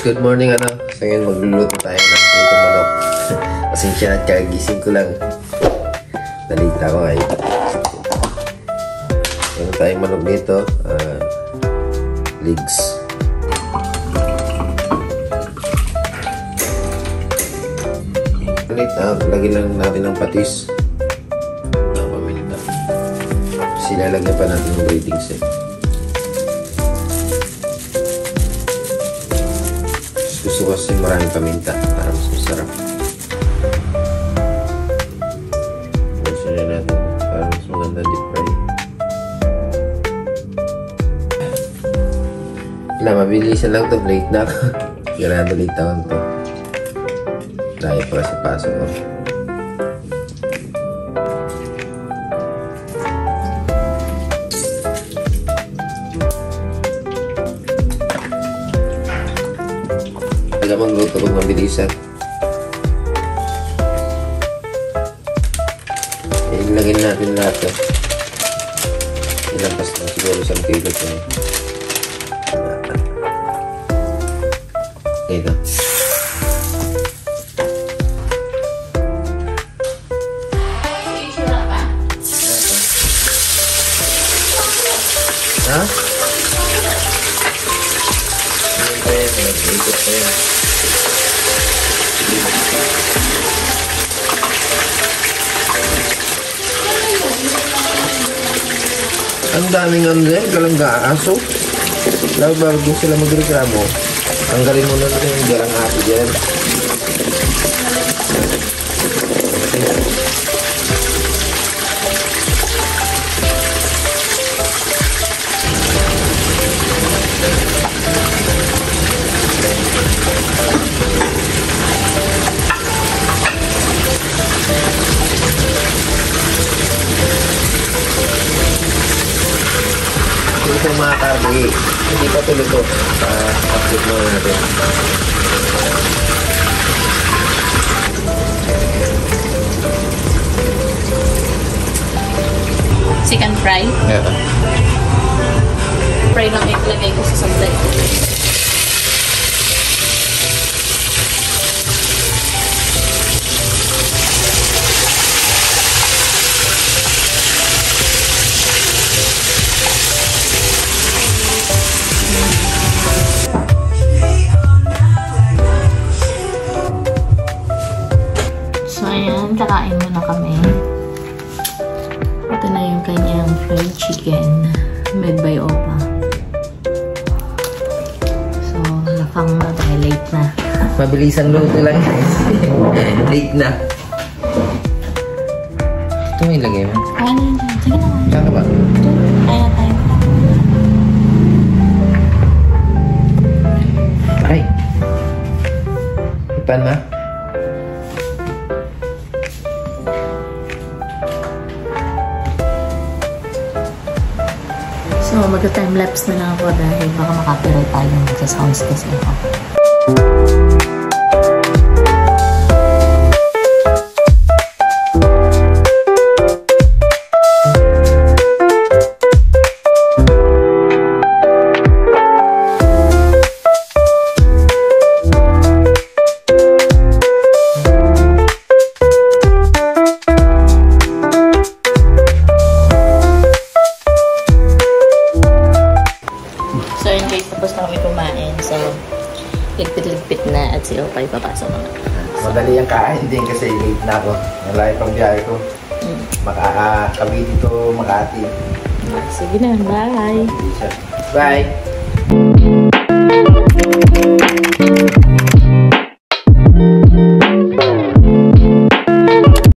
good morning So ngayon magluluto tayo ng prito manok. Pasensya na, kagising ko lang. Nalita ko ngayon. Meron tayong manok dito. Legs. Lagyan lang natin ng patis. Ng paminta. Silalagyan pa natin ng breading set. Gusto kasi maraming paminta para mas masarap. Gusto na natin para mas maganda deep fry. Mabilisan lang ito. Late na ako. Ganado late ako ito. Dahil pa sa pasok ko. Alam magluto kung mabilisan. Ilagyan natin lahat ito. Ilampas lang siguro sa kilo ito. Ito. Ha? Ikot pa yan. Ang daming galangga aso. Bago din sila magreklamo. Tanggalin mo na rin yung galang aso dyan. Ito mga karne, hindi pa tuloy ito. Update mo natin. Chicken fry? Yeah. Fry lang ilalagay ko sa sablay. Kakain muna kami. Ito na yung kanyang fried chicken made by Opa. So, nakang na dahil late na. Mabilisan luto lang. Late na. Ito may ilagay mo? Kaya na yun dyan. Sige na. Saan ba? Ito. Kaya tayo. Ay! Ipan na? So, magka-time-lapse na lang ako dahil baka makapirate tayo ng magsa-sounds kasi ako. So, yun guys, tapos na kami kumain. So, ligpit-ligpit na at si Opay papasok na. So, madali ang kain din kasi late na ako. Nalay pang biyahe ko. Makakabit ito, Makati. Sige na, bye! Bye!